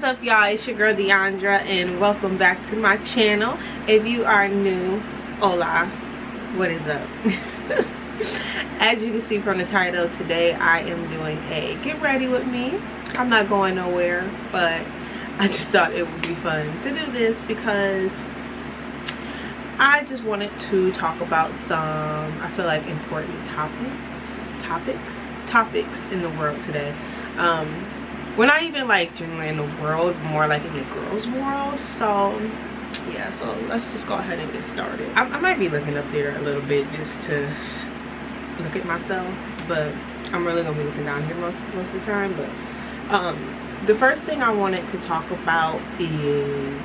up, y'all? It's your girl Deandra and welcome back to my channel. If you are new, hola, what is up? As you can see from the title, today I am doing a get ready with me. I'm not going nowhere, but I just thought it would be fun to do this because I just wanted to talk about some, I feel like, important topics in the world today. We're not even like generally in the world, more like in the girls' world. So yeah, so let's just go ahead and get started. I might be looking up there a little bit just to look at myself, but I'm really gonna be looking down here most of the time. But the first thing I wanted to talk about is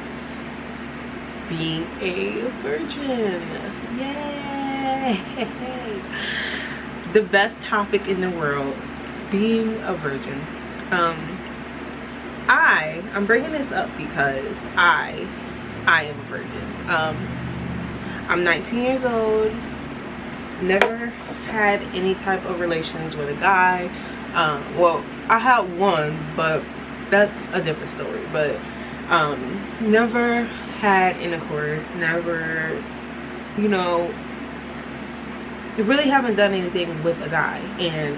being a virgin. Yay! The best topic in the world, being a virgin. I'm bringing this up because I am a virgin. I'm 19 years old, never had any type of relations with a guy. Well, I had one, but that's a different story. But never had intercourse, never, you know, really haven't done anything with a guy. And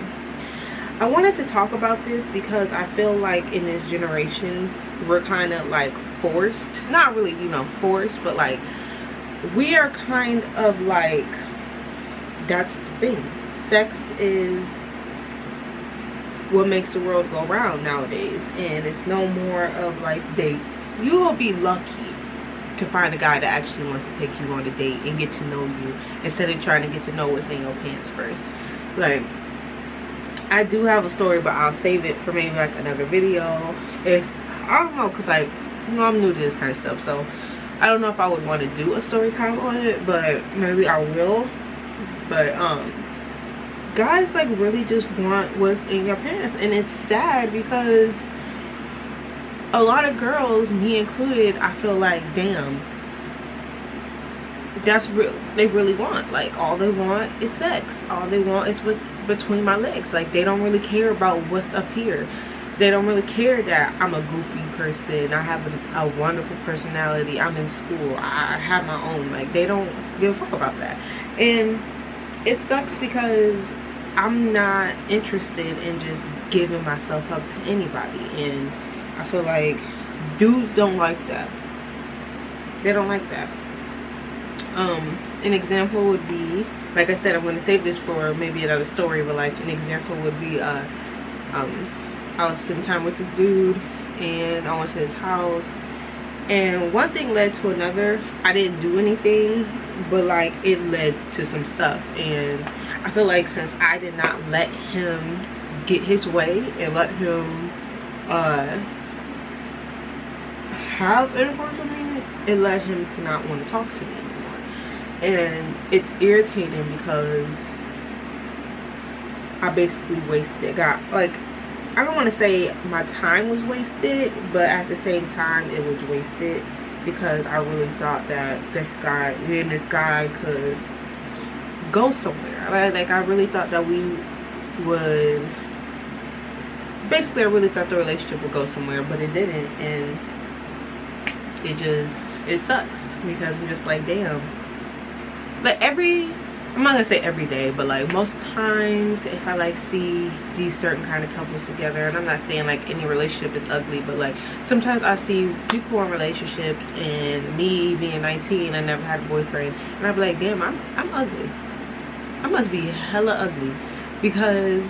I wanted to talk about this because I feel like in this generation we're kind of like forced, not really, you know, forced, but like we are kind of like, that's the thing, sex is what makes the world go round nowadays, and it's no more of like dates. You will be lucky to find a guy that actually wants to take you on a date and get to know you instead of trying to get to know what's in your pants first. Like, I do have a story, but I'll save it for maybe like another video. If I don't know, because like, you know, I'm new to this kind of stuff, so I don't know if I would want to do a story time on it, but maybe I will. But guys like really just want what's in your pants, and it's sad because a lot of girls, me included, I feel like, damn, that's real. They really want, like, all they want is sex. All they want is what's between my legs. Like, they don't really care about what's up here. They don't really care that I'm a goofy person, I have a wonderful personality, I'm in school, I have my own. Like, they don't give a fuck about that. And it sucks because I'm not interested in just giving myself up to anybody, and I feel like dudes don't like that. They don't like that. An example would be, like I said, I'm going to save this for maybe another story, but like an example would be I was spending time with this dude and I went to his house, and one thing led to another. I didn't do anything, but like it led to some stuff, and I feel like since I did not let him get his way and let him have intercourse with me, it led him to not want to talk to me anymore. And it's irritating because I basically wasted, I don't want to say my time was wasted, but at the same time it was wasted because I really thought that this guy could go somewhere. Like I really thought that we would, basically I really thought the relationship would go somewhere, but it didn't. And it sucks because I'm just like, damn. Like I'm not gonna say every day, but like most times if I like see these certain kind of couples together, and I'm not saying like any relationship is ugly, but like sometimes I see people in relationships, and me being 19, I never had a boyfriend, and I'd be like, damn, I'm ugly. I must be hella ugly, because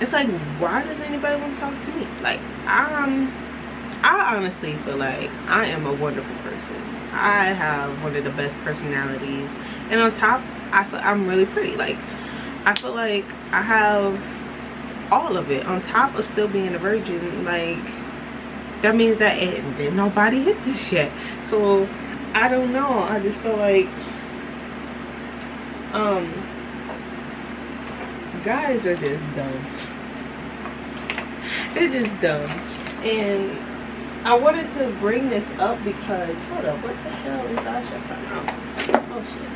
it's like, why does anybody want to talk to me? Like, I honestly feel like I am a wonderful person. I have one of the best personalities, and on top, I'm really pretty. Like, I feel like I have all of it on top of still being a virgin. Like, that means that nobody hit this yet. So I don't know, I just feel like guys are just dumb. They're just dumb. And I wanted to bring this up because, hold up, what the hell is Asha? Oh shit.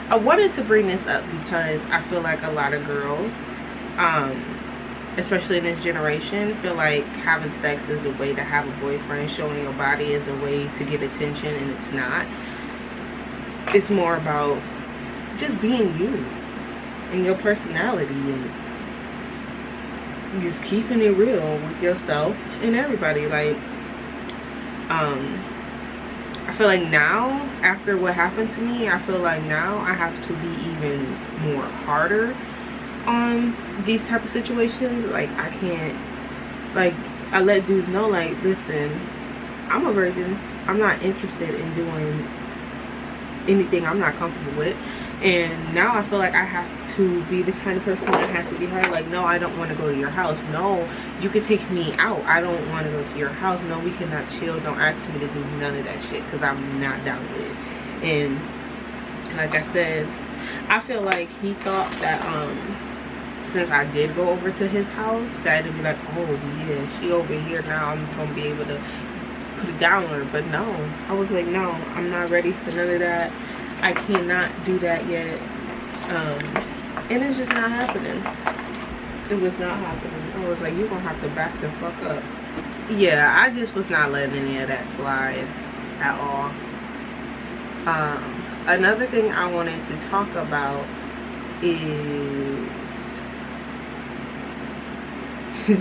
I wanted to bring this up because I feel like a lot of girls especially in this generation, feel like having sex is the way to have a boyfriend. Showing your body is a way to get attention, and it's not. It's more about just being you and your personality and just keeping it real with yourself and everybody. Like, I feel like now, after what happened to me, I feel like now I have to be even more harder on these type of situations. Like, I can't, like, I let dudes know, like, listen, I'm a virgin. I'm not interested in doing anything I'm not comfortable with. And now I feel like I have to be the kind of person that has to be hard. Like, no, I don't want to go to your house. No, you can take me out. I don't want to go to your house. No, we cannot chill. Don't ask me to do none of that shit, because I'm not down with it. And like I said, I feel like he thought that since I did go over to his house, that it'd be like, oh yeah, she over here now, I'm gonna be able to put it down on her. But no, I was like, no, I'm not ready for none of that. I cannot do that yet. And it's just not happening. It was not happening. I was like, you're gonna have to back the fuck up. Yeah, I just was not letting any of that slide at all. Another thing I wanted to talk about is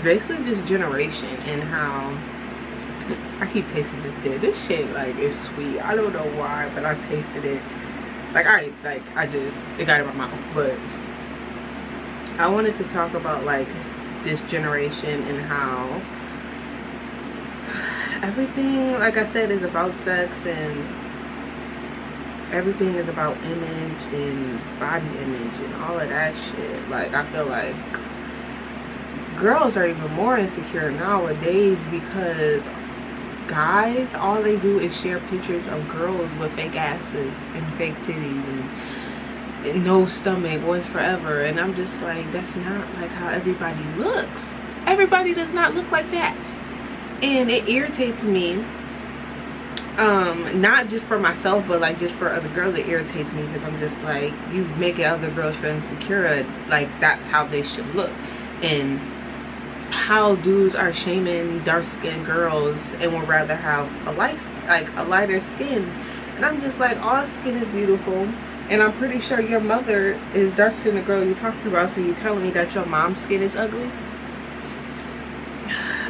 basically this generation and how I keep tasting this dick. This shit like is sweet. I don't know why, but I tasted it. Like it got in my mouth. But I wanted to talk about like this generation and how everything, like I said, is about sex, and everything is about image and body image and all of that shit. Like, I feel like girls are even more insecure nowadays because guys, all they do is share pictures of girls with fake asses and fake titties and no stomach, once forever. And I'm just like, that's not like how everybody looks. Everybody does not look like that. And it irritates me, not just for myself, but like just for other girls. It irritates me because I'm just like, you making other girls feel insecure. Like, that's how they should look. And how dudes are shaming dark-skinned girls and would rather have a lighter skin. And I'm just like, all skin is beautiful, and I'm pretty sure your mother is darker than the girl you're talking about, so you're telling me that your mom's skin is ugly?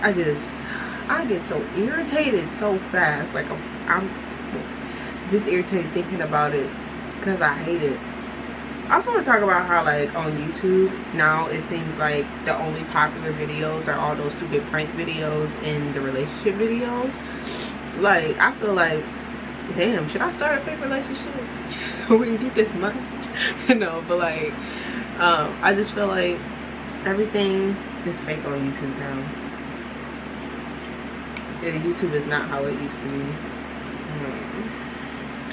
I get so irritated so fast. Like, I'm just irritated thinking about it because I hate it. I also want to talk about how, like, on YouTube now it seems like the only popular videos are all those stupid prank videos and the relationship videos. Like, I feel like, damn, should I start a fake relationship? We can get this much, you know? But like, I just feel like everything is fake on YouTube now. And YouTube is not how it used to be.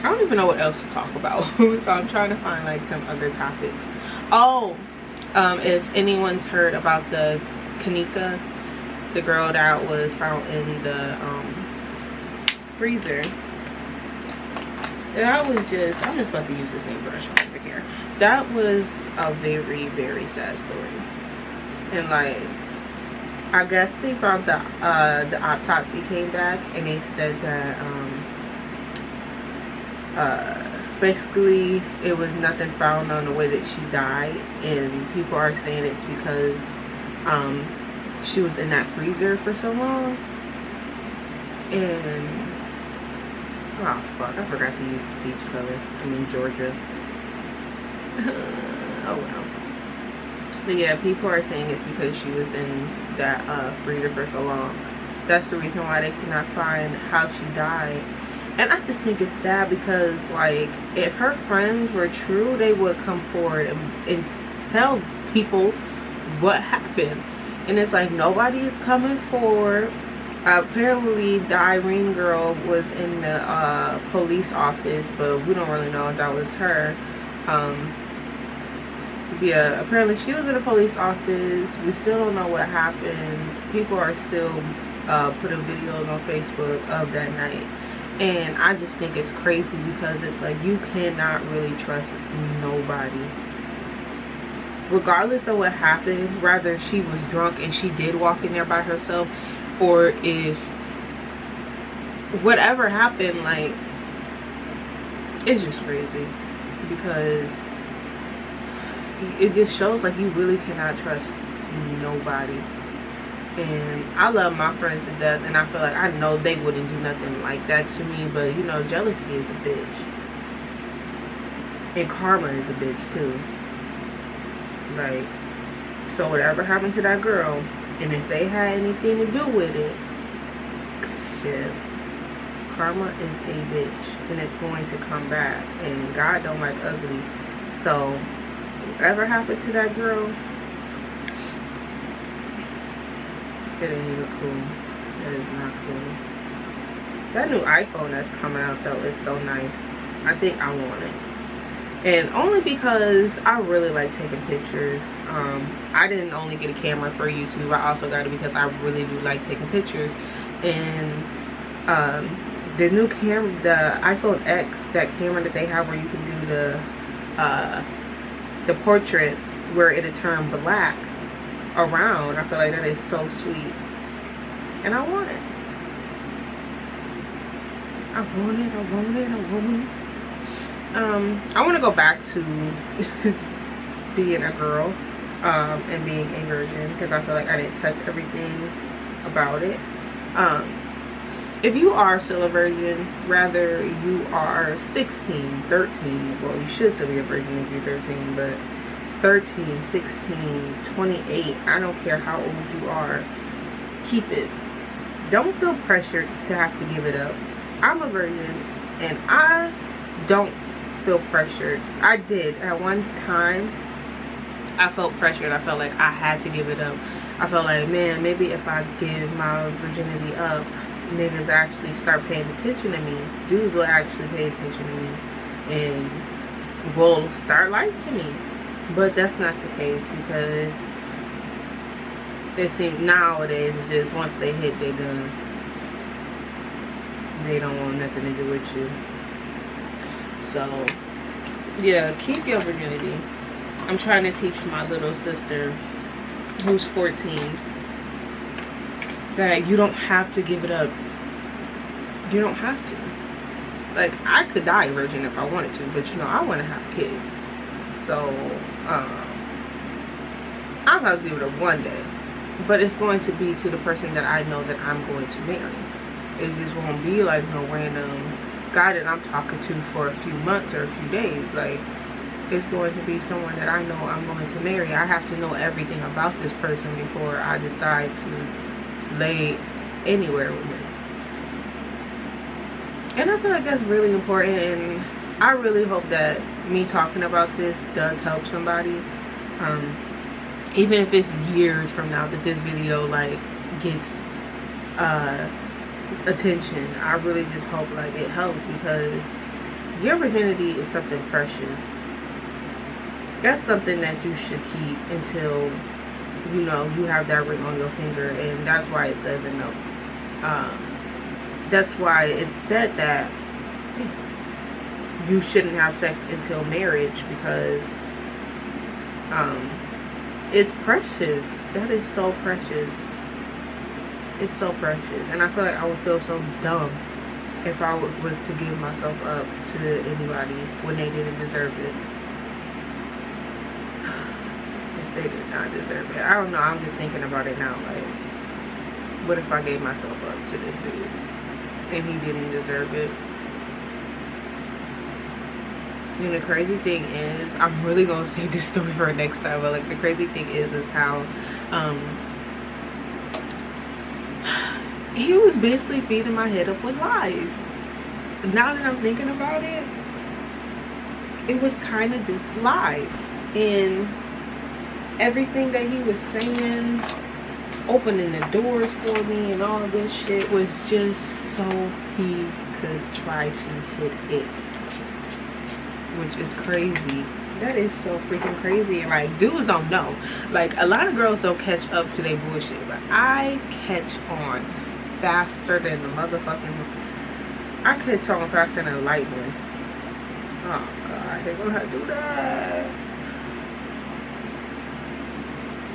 I don't even know what else to talk about. So I'm trying to find like some other topics. Oh, if anyone's heard about the Kanika, the girl that was found in the freezer. That was just, I'm just about to use the same brush over here. That was a very, very sad story. And like, I guess they found the autopsy came back and they said that basically it was nothing found on the way that she died, and people are saying it's because she was in that freezer for so long. And oh fuck, I forgot to use the peach color. I mean Georgia. Oh well. But yeah, people are saying it's because she was in that freezer for so long. That's the reason why they cannot find how she died. And I just think it's sad because, like, if her friends were true, they would come forward and tell people what happened. And it's like, nobody is coming forward. Apparently, the Irene girl was in the police office, but we don't really know if that was her. Yeah, apparently she was in the police office. We still don't know what happened. People are still putting videos on Facebook of that night. And I just think it's crazy because it's like, you cannot really trust nobody. regardless of what happened, whether she was drunk and she did walk in there by herself, or if whatever happened, like, it's just crazy, because it just shows like you really cannot trust nobody. And I love my friends to death, and I feel like I know they wouldn't do nothing like that to me, but you know, jealousy is a bitch, and karma is a bitch too. Like, so whatever happened to that girl, and if they had anything to do with it, shit, karma is a bitch, and it's going to come back, and God don't like ugly. So whatever happened to that girl, it ain't even cool. That is not cool. That new iPhone that's coming out though is so nice. I think I want it. And only because I really like taking pictures. I didn't only get a camera for YouTube. I also got it because I really do like taking pictures. And the new camera, the iPhone X, that camera that they have where you can do the portrait where it'll turn black around, I feel like that is so sweet, and I want it. I want it. I want to go back to being a girl and being a virgin, because I feel like I didn't touch everything about it. If you are still a virgin, rather you are 16, 13, well, you should still be a virgin if you're 13, but 13, 16, 28, I don't care how old you are, keep it. Don't feel pressured to have to give it up. I'm a virgin, and I don't feel pressured. I did at one time. I felt pressured. I felt like I had to give it up. I felt like, man, maybe if I give my virginity up, niggas actually start paying attention to me. Dudes will actually pay attention to me and will start liking me. But that's not the case, because it seems nowadays it's just once they hit, they done. They don't want nothing to do with you. So yeah, keep your virginity. I'm trying to teach my little sister, who's 14, that you don't have to give it up. You don't have to. Like, I could die a virgin if I wanted to, but you know, I want to have kids. So I'll have to give it up one day, but it's going to be to the person that I know that I'm going to marry. It just won't be like no random guy that I'm talking to for a few months or a few days. Like, it's going to be someone that I know I'm going to marry. I have to know everything about this person before I decide to lay anywhere with him. And I feel like that's really important, and I really hope that me talking about this does help somebody. Even if it's years from now that this video like gets attention, I really just hope like it helps, because your virginity is something precious. That's something that you should keep until, you know, you have that ring on your finger. And that's why it says in the that's why it's said that you shouldn't have sex until marriage, because it's precious. That is so precious. It's so precious. And I feel like I would feel so dumb if I was to give myself up to anybody when they didn't deserve it. If they did not deserve it. I don't know, I'm just thinking about it now. Like, what if I gave myself up to this dude and he didn't deserve it? And the crazy thing is, I'm really gonna save this story for next time, but like, the crazy thing is how he was basically feeding my head up with lies. Now that I'm thinking about it, it was kind of just lies. And everything that he was saying, opening the doors for me and all this shit, was just so he could try to hit it. Which is crazy. That is so freaking crazy. And like, dudes don't know. Like, a lot of girls don't catch up to their bullshit, but I catch on faster than the motherfucking, I catch on faster than lightning. Oh god, they're gonna have to do that.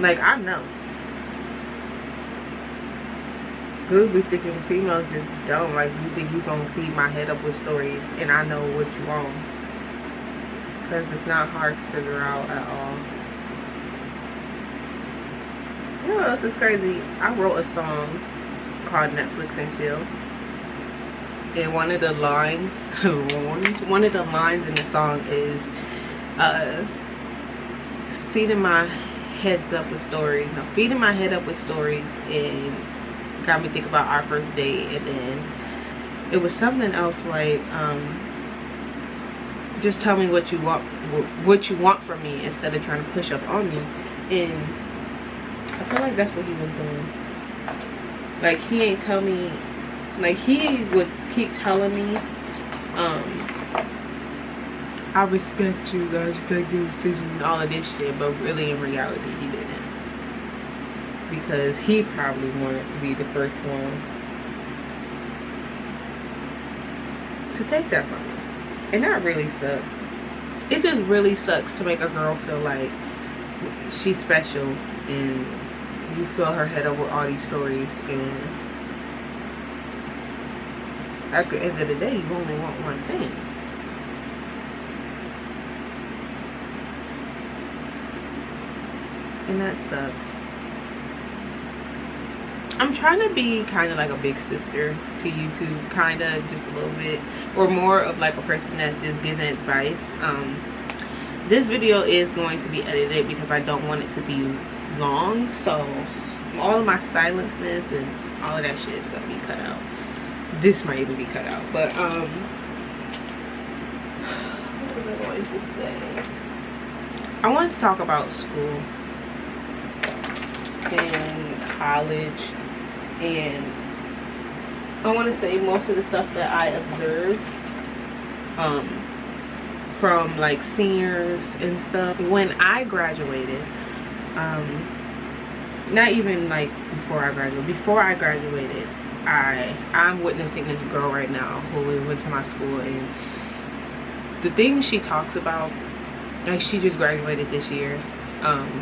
Like, I know. Good be thinking females just don't. Like, you think you gonna feed my head up with stories and I know what you want. Because it's not hard to figure out at all. You know what else is crazy? I wrote a song called Netflix and Chill. And one of the lines in the song is feeding my head up with stories. Now, feeding my head up with stories and got me think about our first date, and then it was something else like just tell me what you want from me instead of trying to push up on me. And I feel like that's what he was doing. Like, he ain't tell me, like, he would keep telling me I respect you, I respect your decision and all of this shit, but really in reality he didn't, because he probably wanted to be the first one to take that from me. And that really sucks. It just really sucks to make a girl feel like she's special and you fill her head up with all these stories, and at the end of the day you only want one thing. And that sucks. I'm trying to be kind of like a big sister to YouTube, kind of, just a little bit, or more of like a person that's just giving advice. This video is going to be edited because I don't want it to be long, so all of my silenceness and all of that shit is going to be cut out. This might even be cut out, but what was I going to say? I wanted to talk about school and college, and I want to say most of the stuff that I observed from like seniors and stuff when I graduated, not even like before I graduated, I'm witnessing this girl right now who went to my school, and the things she talks about, like, she just graduated this year,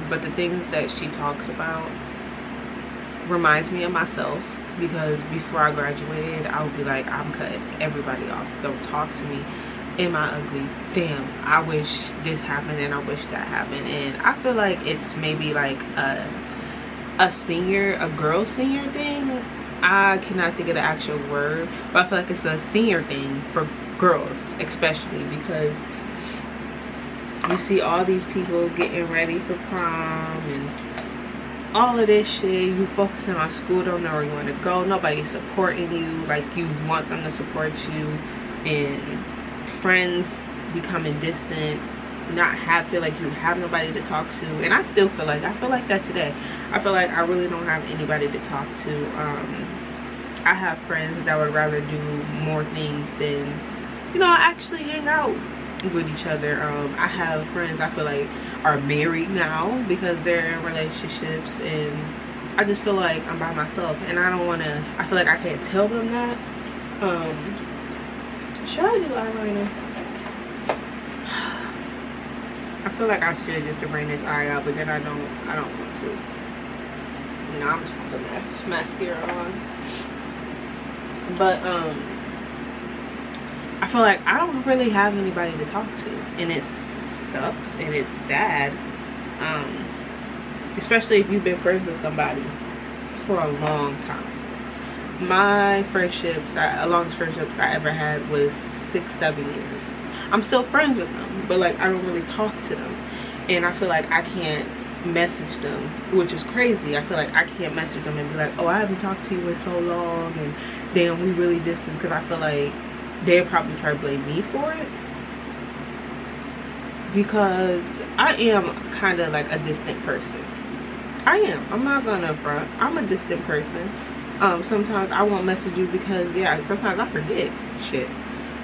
but the things that she talks about reminds me of myself, because before I graduated I would be like, I'm cutting everybody off, don't talk to me, am I ugly, damn, I wish this happened and I wish that happened. And I feel like it's maybe like a girl senior thing. I cannot think of the actual word, but I feel like it's a senior thing for girls especially, because you see all these people getting ready for prom and all of this shit. You focusing on school, don't know where you want to go, nobody's supporting you like you want them to support you, and friends becoming distant, feel like you have nobody to talk to. And I still feel like that today. I feel like I really don't have anybody to talk to. I have friends that would rather do more things than, you know, actually hang out with each other. I have friends I feel like are married now because they're in relationships, and I just feel like I'm by myself, and I don't want to, I feel like I can't tell them that. Should I do eyeliner? I feel like I should, just to bring this eye out, but then I don't want to. You know, I'm just gonna put mascara on. But I feel like I don't really have anybody to talk to, and it sucks and it's sad, especially if you've been friends with somebody for a long time. My friendships, longest friendships I ever had was 6-7 years. I'm still friends with them, but like I don't really talk to them, and I feel like I can't message them, which is crazy. I feel like I can't message them and be like, oh, I haven't talked to you in so long, and damn, we really distant, because I feel like they'll probably try to blame me for it, because I am kind of like a distant person. I am, I'm not gonna front, I'm a distant person. Sometimes I won't message you because, yeah, sometimes I forget shit.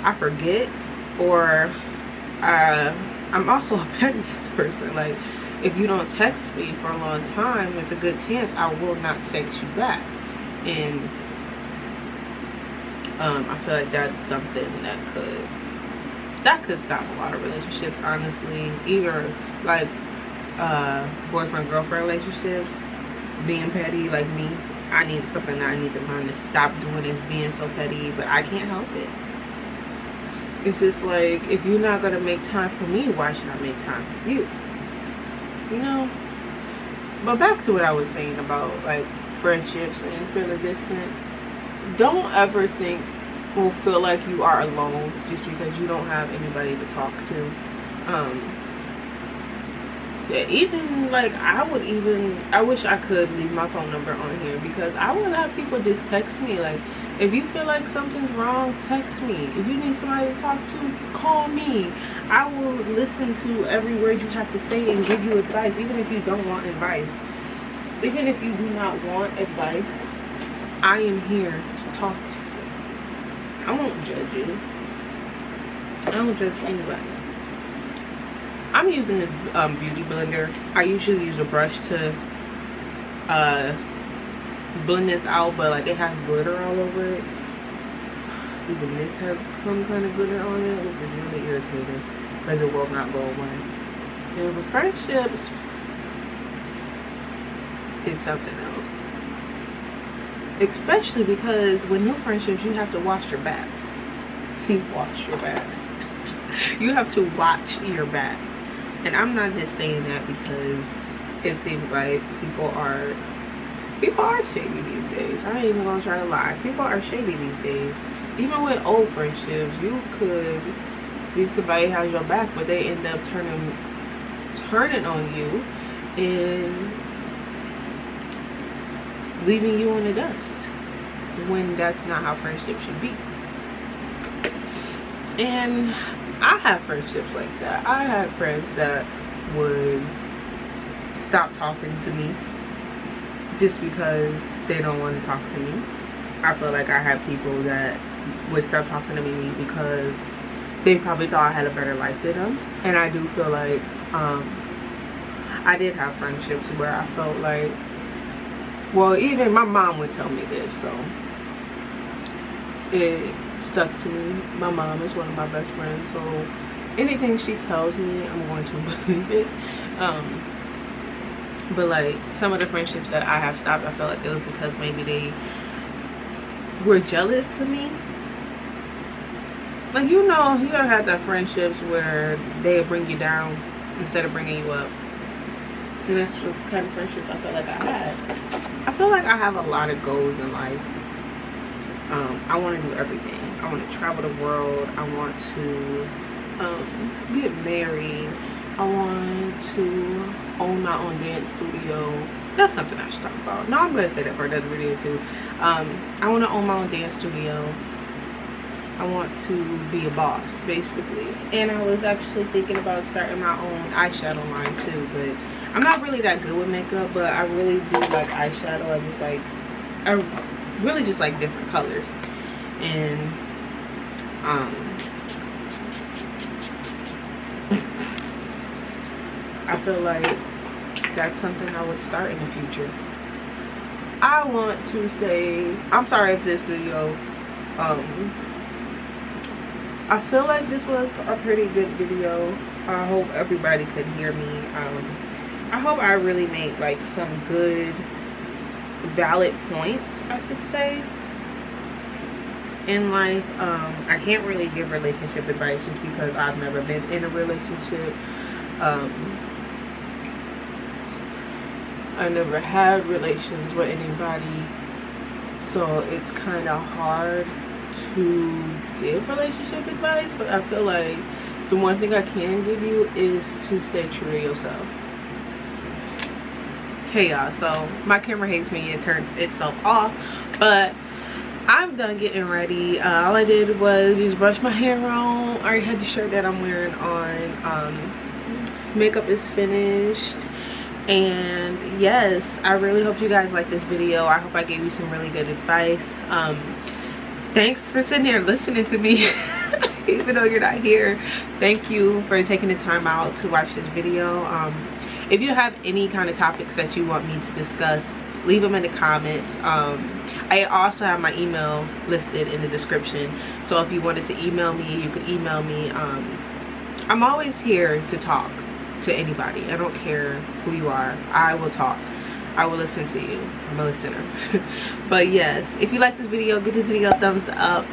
I forget, or I'm also a petty person. Like, if you don't text me for a long time, there's a good chance I will not text you back. And I feel like that's something that could stop a lot of relationships, honestly. Either like boyfriend-girlfriend relationships, being petty like me. I need something that I need to learn to stop doing, is being so petty, but I can't help it. It's just like, if you're not gonna make time for me, why should I make time for you? You know? But back to what I was saying about like friendships and feeling distant. Don't ever think or feel like you are alone just because you don't have anybody to talk to. Yeah, even like I wish I could leave my phone number on here, because I would have people just text me. Like, if you feel like something's wrong, text me. If you need somebody to talk to, call me. I will listen to every word you have to say and give you advice, even if you don't want advice. Even if you do not want advice, I am here to talk to you. I won't judge you. I don't judge anybody. I'm using this beauty blender. I usually use a brush to blend this out, but like it has glitter all over it. Even this has some kind of glitter on it, which is really irritating because it will not go away. And with friendships, it's something else. Especially because with new friendships, you have to watch your back. Watch your back. You have to watch your back. And I'm not just saying that because it seems like people are shady these days. I ain't even gonna try to lie. People are shady these days. Even with old friendships, you could think somebody has your back, but they end up turning on you and leaving you in the dust, when that's not how friendship should be. And I have friendships like that. I had friends that would stop talking to me just because they don't want to talk to me. I feel like I have people that would stop talking to me because they probably thought I had a better life than them. And I do feel like I did have friendships where I felt like, well, even my mom would tell me this, so it stuck to me. My mom is one of my best friends, so anything she tells me, I'm going to believe it. But like some of the friendships that I have stopped, I felt like it was because maybe they were jealous of me. Like, you know, you gotta have that friendships where they bring you down instead of bringing you up. And that's the kind of friendships I feel like I had. I feel like I have a lot of goals in life. I want to do everything. I want to travel the world. I want to get married. I want to own my own dance studio. That's something I should talk about. No, I'm going to say that for another video too. I want to own my own dance studio. I want to be a boss, basically. And I was actually thinking about starting my own eyeshadow line too, but I'm not really that good with makeup, but I really do like eyeshadow. I really just like different colors. And I feel like that's something I would start in the future. I want to say, I'm sorry if this video, I feel like this was a pretty good video. I hope everybody could hear me. I hope I really made like some good, valid points, I should say, in life. I can't really give relationship advice just because I've never been in a relationship. I never had relations with anybody, so it's kind of hard to give relationship advice. But I feel like the one thing I can give you is to stay true to yourself. Hey y'all, so my camera hates me. It turned itself off, but I'm done getting ready. All I did was just brush my hair on. I already had the shirt that I'm wearing on. Makeup is finished. And yes, I really hope you guys like this video. I hope I gave you some really good advice. Thanks for sitting there listening to me. Even though you're not here, thank you for taking the time out to watch this video. If you have any kind of topics that you want me to discuss, leave them in the comments. I also have my email listed in the description, so if you wanted to email me, you could email me. I'm always here to talk. to anybody. I don't care who you are. I will talk. I will listen to you. I'm a listener. But yes, if you like this video, give this video a thumbs up.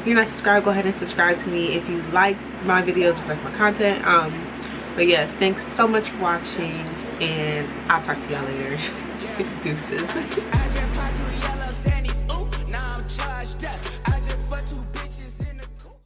If you're not subscribed, go ahead and subscribe to me if you like my videos, if you like my content. But yes, thanks so much for watching, and I'll talk to y'all later. Deuces.